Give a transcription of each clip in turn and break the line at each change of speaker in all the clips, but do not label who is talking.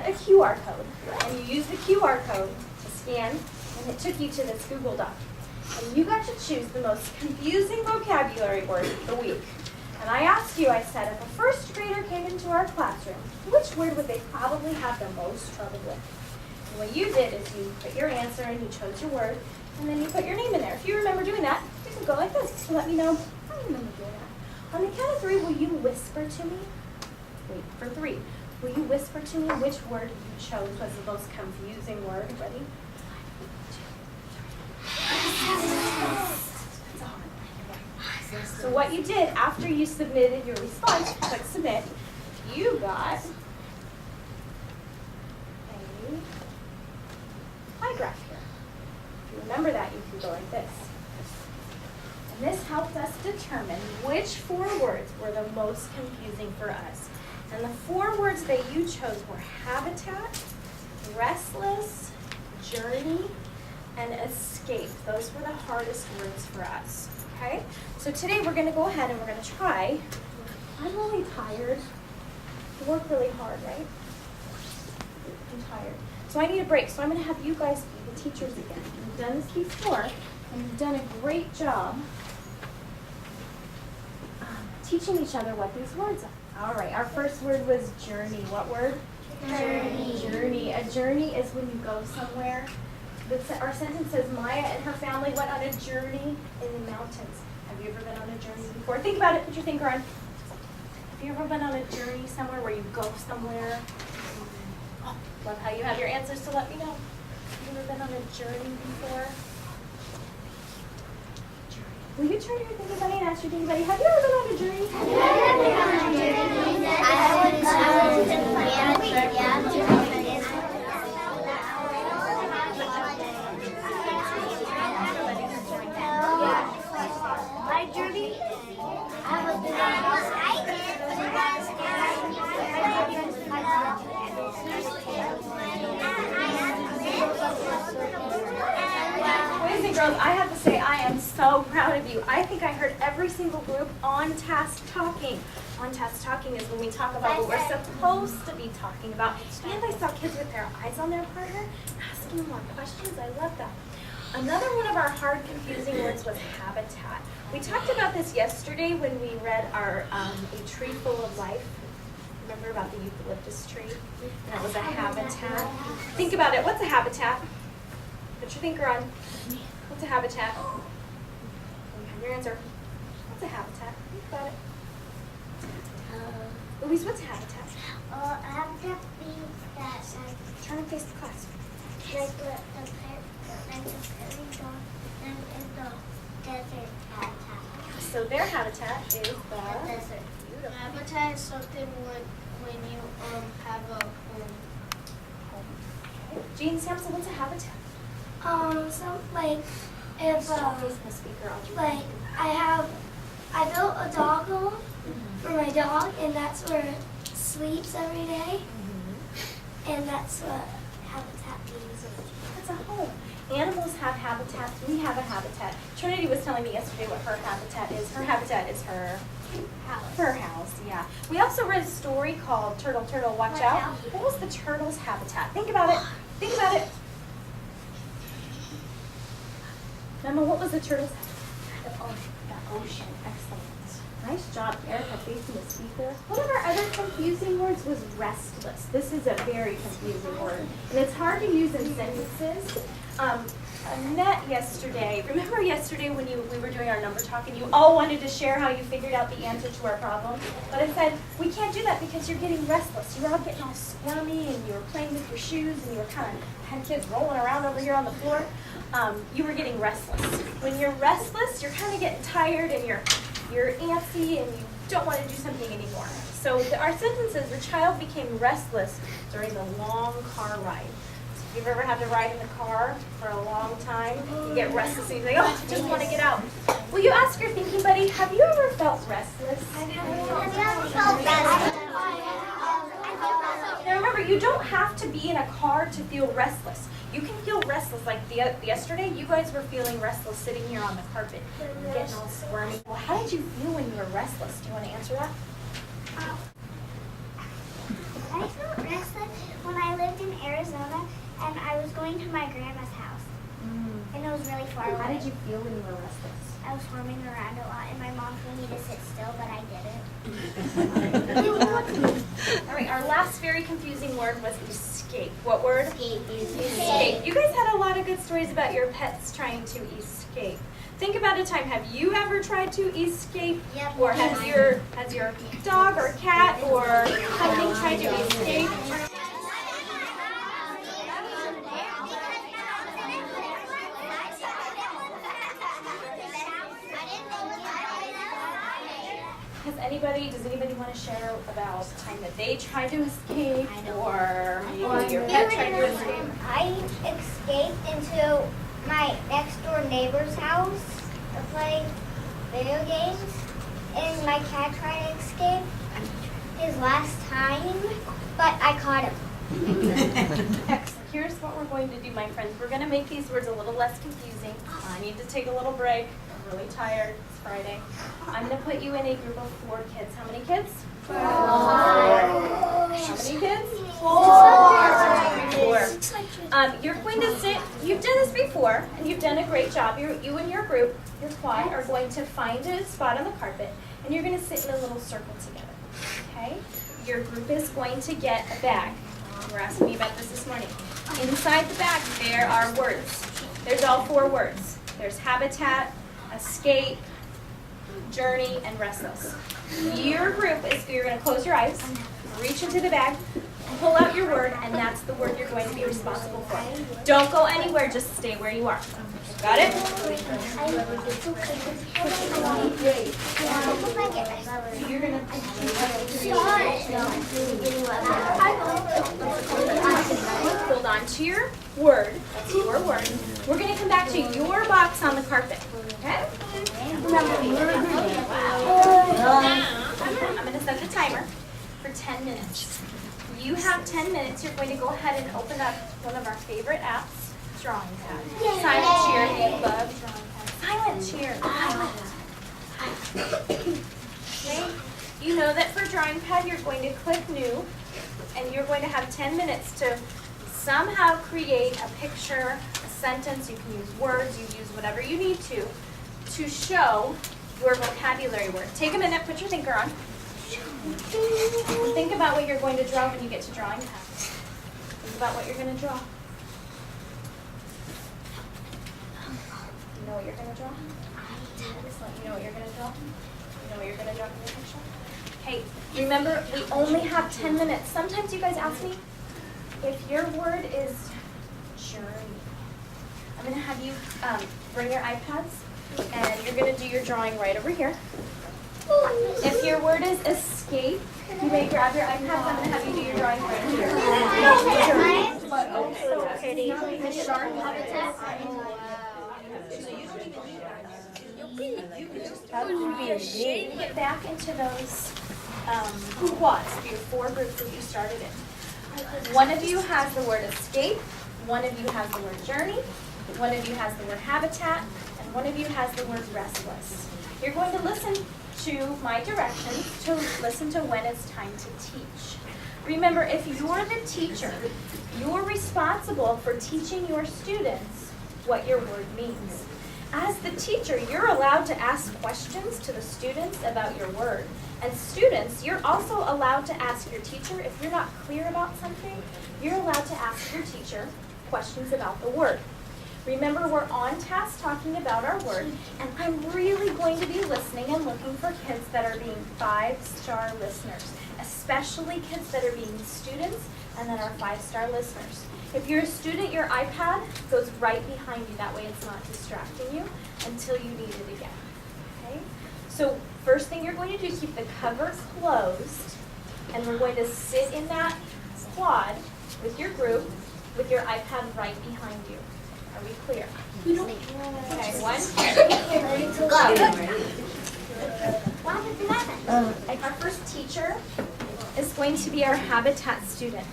a QR code, and you used the QR code to scan, and it took you to this Google Doc. And you got to choose the most confusing vocabulary word of the week. And I asked you, I said, if a first grader came into our classroom, which word would they probably have the most trouble with? And what you did is you put your answer and you chose your word, and then you put your name in there. If you remember doing that, you can go like this to let me know. I remember doing that. On the count of 3, will you whisper to me? Wait, for 3. Will you whisper to me which word you chose was the most confusing word? Ready? 1, 2, 3. So what you did after you submitted your response, click submit, you got a pie graph here. If you remember that, you can go like this. And this helped us determine which 4 words were the most confusing for us. And the 4 words that you chose were habitat, restless, journey, and escape. Those were the hardest words for us, okay? So today we're gonna go ahead and we're gonna try. I'm really tired. You work really hard, right? I'm tired. So I need a break, so I'm gonna have you guys be the teachers again. You've done this before, and you've done a great job teaching each other what these words are. All right, our first word was journey. What word?
Journey.
Journey. A journey is when you go somewhere. Our sentence says Maya and her family went on a journey in the mountains. Have you ever been on a journey before? Think about it. Put your finger on. Have you ever been on a journey somewhere where you go somewhere? Oh, love how you have your answers to let me know. Have you ever been on a journey before? Will you turn to your thinking buddy and ask your thinking buddy, have you ever been on a journey?
Have you ever been on a journey? I was my journey, I
Boys and girls, I have to say I am so proud of you. I think I heard every single group on task talking. On task talking is when we talk about what we're supposed to be talking about. And I saw kids with their eyes on their partner asking more questions. I love that. Another one of our hard, confusing words was habitat. We talked about this yesterday when we read our A Tree Full of Life. Remember about the eucalyptus tree? And that was a habitat. Think about it. What's a habitat? Put your finger on. What's a habitat? You have your answer. What's a habitat? Think about it. Louise, what's a habitat?
a habitat means that
Turn and face the class.
like the prairie dog and in the desert habitat.
So their habitat is the
Desert.
beautiful.
Habitat is something when you have a home.
Okay. Jean Sampson, what's a habitat?
So like if
Stop facing the speaker. I'll do
like I built a dog home for my dog, and that's where it sleeps every day, and that's what habitat means.
That's a home. Animals have habitats. We have a habitat. Trinity was telling me yesterday what her habitat is. Her habitat is her
House.
her house, yeah. We also read a story called Turtle, Turtle, Watch
Watch
Out.
Out.
What was the turtle's habitat? Think about it. Think about it. Emma, what was the turtle's habitat? The ocean. Excellent. Nice job, Erica, facing the speaker. One of our other confusing words was restless. This is a very confusing word, and it's hard to use in sentences. Annette yesterday, remember yesterday when we were doing our number talk and you all wanted to share how you figured out the answer to our problem? But I said, we can't do that because you're getting restless. You were all getting all squirmy and you were playing with your shoes and you were kind of had kids rolling around over here on the floor. You were getting restless. When you're restless, you're kind of getting tired and you're antsy and you don't want to do something anymore. So our sentence is, the child became restless during the long car ride. If you've ever had to ride in the car for a long time, you get restless and you think, oh, I just want to get out. Will you ask your thinking buddy, have you ever felt restless? Now remember, you don't have to be in a car to feel restless. You can feel restless, like yesterday, you guys were feeling restless sitting here on the carpet, getting all squirmy. Well, how did you feel when you were restless? Do you want to answer that?
I felt restless when I lived
and I was going to my grandma's house, and it was really far away.
How did you feel when you were restless?
I was swarming around a lot, and my mom told me to sit still, but I didn't.
All right, our last very confusing word was escape. What word?
Escape.
Escape. You guys had a lot of good stories about your pets trying to escape. Think about a time. Have you ever tried to escape?
Yep.
Or has your dog or cat or something tried to escape? Does anybody want to share about the time that they tried to escape or maybe your pet tried to escape?
I escaped into my next door neighbor's house to play video games, and my cat tried to escape his last time, but I caught him.
Excellent. Here's what we're going to do, my friends. We're going to make these words a little less confusing. I need to take a little break. I'm really tired. It's Friday. I'm going to put you in a group of 4 kids. How many kids? 4. How many kids? 4. You're going to sit. You've done this before, and you've done a great job. You and your group, your quad, are going to find a spot on the carpet, and you're going to sit in a little circle together. Okay? Your group is going to get a bag. We're asking me about this morning. Inside the bag, there are words. There's all 4 words. There's habitat, escape, journey, and restless. Your group is, you're going to close your eyes, reach into the bag, pull out your word, and that's the word you're going to be responsible for. Don't go anywhere, just stay where you are. Got it? You're going hold on to your word. That's your word. We're going to come back to your box on the carpet. Okay? I'm going to set the timer for 10 minutes. You have 10 minutes. You're going to go ahead and open up one of our favorite apps, Drawing Pad. Silent cheer. They love Drawing Pad. Silent cheer. Okay? You know that for Drawing Pad, you're going to click New, and you're going to have 10 minutes to somehow create a picture, a sentence. You can use words. You use whatever you need to show your vocabulary word. Take a minute. Put your thinker on. Think about what you're going to draw when you get to Drawing Pad. Think about what you're going to draw. You know what you're going to draw? You know what you're going to draw? You know what you're going to draw in your picture? Hey, remember, we only have 10 minutes. Sometimes you guys ask me if your word is journey. I'm going to have you bring your iPads, and you're going to do your drawing right over here. If your word is escape, you may grab your iPads. I'm going to have you do your drawing right here. Get back into those quads, your 4 groups that you started in. One of you has the word escape, one of you has the word journey, one of you has the word habitat, and one of you has the word restless. You're going to listen to my directions to listen to when it's time to teach. Remember, if you're the teacher, you're responsible for teaching your students what your word means. As the teacher, you're allowed to ask questions to the students about your word. And students, you're also allowed to ask your teacher, if you're not clear about something, you're allowed to ask your teacher questions about the word. Remember, we're on task talking about our word, and I'm really going to be listening and looking for kids that are being 5-star listeners, especially kids that are being students and that are 5-star listeners. If you're a student, your iPad goes right behind you. That way it's not distracting you until you need it again. Okay? So first thing you're going to do is keep the cover closed, and we're going to sit in that quad with your group with your iPad right behind you. Are we clear? Okay, 1, 2, go. Our first teacher is going to be our habitat student.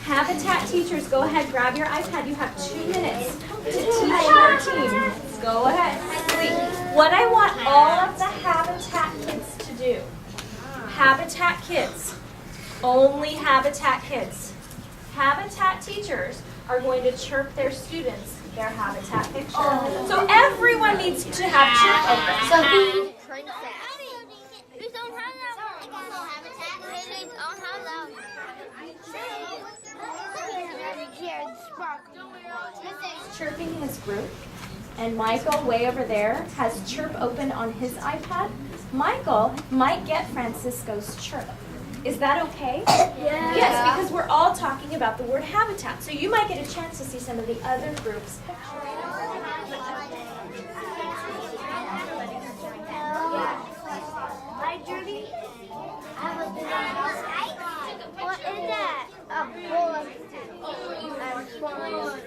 Habitat teachers, go ahead, grab your iPad. You have 2 minutes to teach your team. Go ahead. What I want all of the habitat kids to do. Habitat kids. Only habitat kids. Habitat teachers are going to chirp their students their habitat picture. So everyone needs to have Chirp open. So who?
We don't have that one. We don't have that one.
Chirping his group, and Michael way over there has Chirp open on his iPad. Michael might get Francisco's Chirp. Is that okay?
Yeah.
Yes, because we're all talking about the word habitat. So you might get a chance to see some of the other groups' pictures.
Hi, Judy. What is that? A bowl of stew. I'm swallowing.